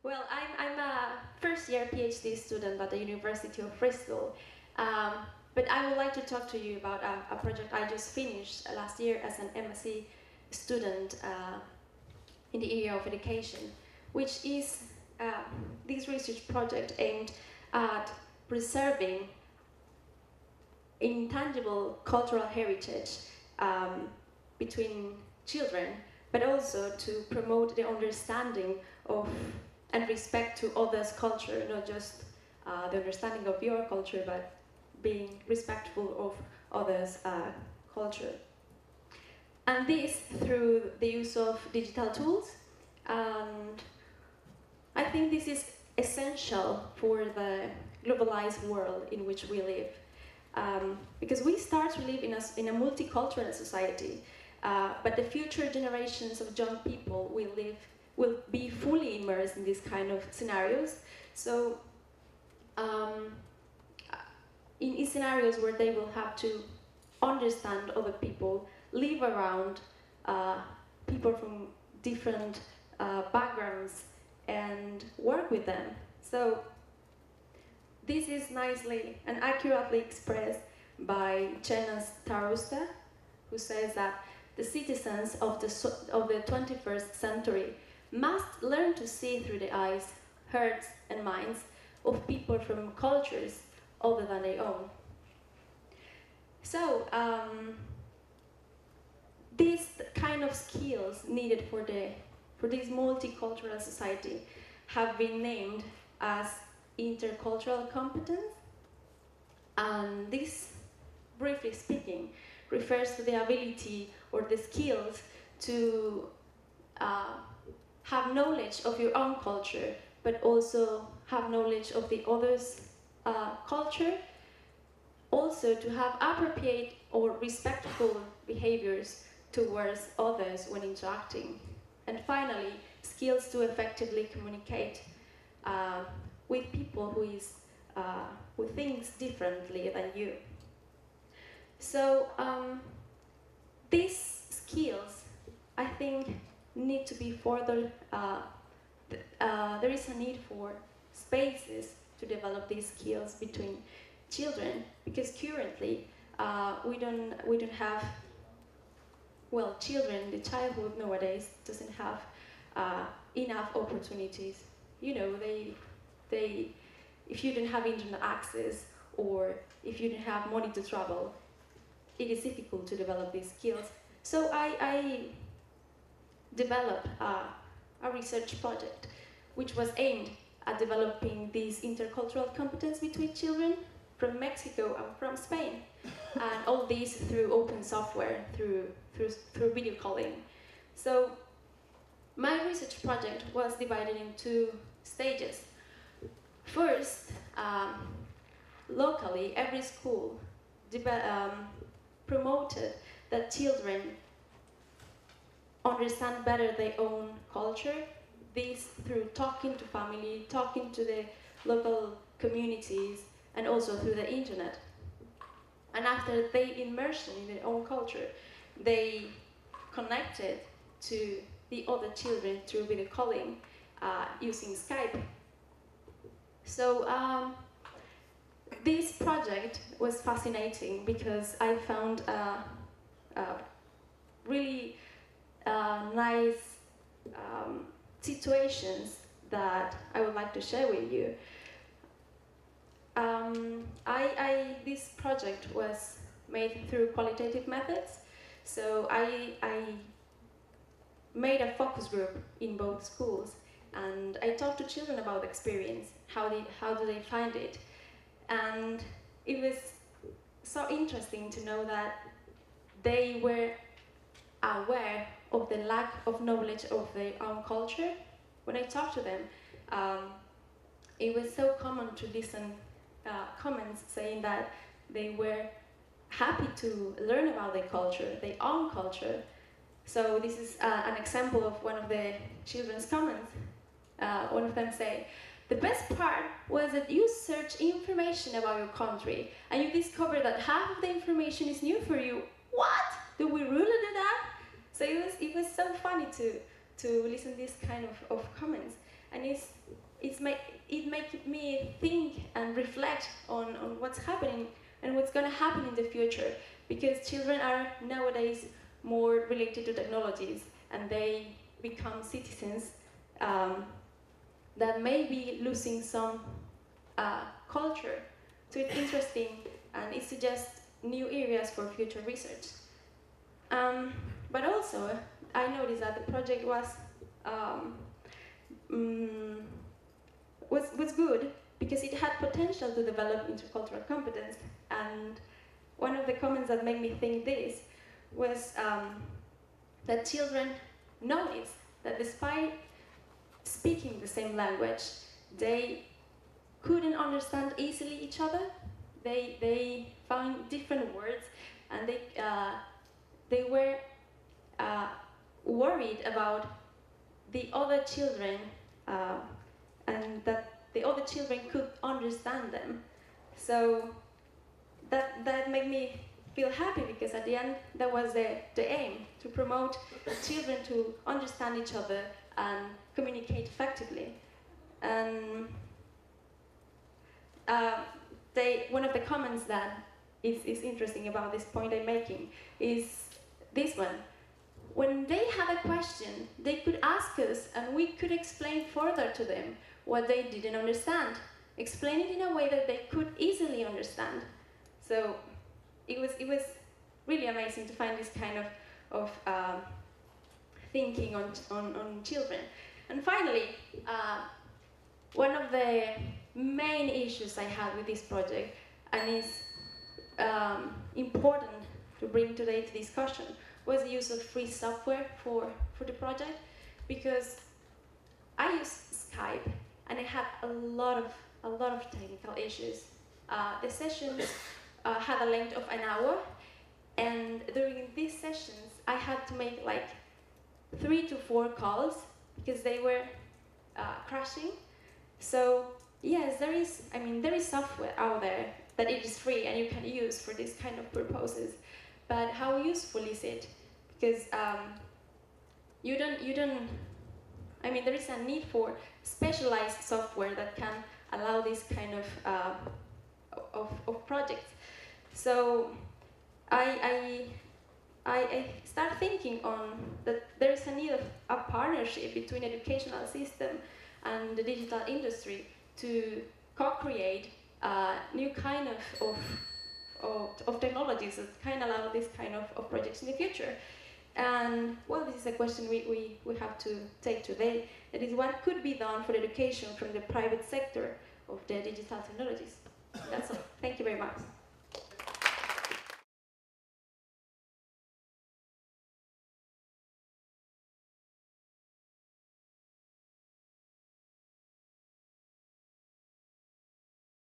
Well, I'm a first-year PhD student at the University of Bristol, but I would like to talk to you about a project I just finished last year as an MSc student in the area of education, which is this research project aimed at preserving intangible cultural heritage between children, but also to promote the understanding of and respect to others' culture, not just the understanding of your culture, but being respectful of others' culture. And this through the use of digital tools. And I think this is essential for the globalized world in which we live. Because we start to live in a multicultural society, but the future generations of young people will be fully immersed in these kind of scenarios. So in scenarios where they will have to understand other people, live around people from different backgrounds and work with them. So this is nicely and accurately expressed by Chenas Tarusta, who says that the citizens of the 21st century must learn to see through the eyes, hearts, and minds of people from cultures other than their own. So, these kind of skills needed for this multicultural society have been named as intercultural competence. And this, briefly speaking, refers to the ability or the skills to have knowledge of your own culture, but also have knowledge of the other's culture. Also to have appropriate or respectful behaviors towards others when interacting. And finally, skills to effectively communicate with people who thinks differently than you. So these skills, I think, need to be further. There is a need for spaces to develop these skills between children, because currently we don't have. Well, children, the childhood nowadays doesn't have enough opportunities. You know, they if you don't have internet access or if you don't have money to travel, it is difficult to develop these skills. So I developed a research project which was aimed at developing these intercultural competence between children from Mexico and from Spain, and all these through open software, through video calling. So my research project was divided in two stages. First, locally, every school promoted that children understand better their own culture, this through talking to family, talking to the local communities, and also through the internet. And after they immersion in their own culture, they connected to the other children through video calling using Skype. So this project was fascinating because I found really nice situations that I would like to share with you. This project was made through qualitative methods. So I made a focus group in both schools, and I talked to children about the experience, how do they find it. And it was so interesting to know that they were aware of the lack of knowledge of their own culture. When I talked to them, it was so common to listen comments saying that they were happy to learn about their culture, their own culture. So this is an example of one of the children's comments. One of them say, "The best part was that you search information about your country and you discover that half of the information is new for you. What? Do we really do that?" So it was so funny to listen to this kind of comments. and it makes me think and reflect on what's happening and what's going to happen in the future, because children are nowadays more related to technologies, and they become citizens that may be losing some culture. So it's interesting, and it suggests new areas for future research. But also, I noticed that the project was good because it had potential to develop intercultural competence. And one of the comments that made me think this was that children noticed that despite speaking the same language, they couldn't understand easily each other. They found different words, and they were worried about the other children, and that the other children could understand them. So that made me feel happy, because at the end that was the aim, to promote children to understand each other and communicate effectively. And one of the comments that is interesting about this point I'm making is this one. When they had a question, they could ask us, and we could explain further to them what they didn't understand, explain it in a way that they could easily understand. So it was really amazing to find this kind of thinking on children. And finally, one of the main issues I had with this project, and is important to bring today to discussion, was the use of free software for the project, because I use Skype and I had a lot of technical issues. The sessions had a length of an hour, and during these sessions I had to make like 3 to 4 calls because they were crashing. So yes, there is software out there that it is free and you can use for this kind of purposes. But how useful is it? Because there is a need for specialized software that can allow this kind of projects. So I start thinking on that there is a need of a partnership between educational system and the digital industry to co-create new kind of technologies that can allow this kind of projects in the future. And well, this is a question we have to take today. That is, what could be done for education from the private sector of the digital technologies? That's all. Thank you very much.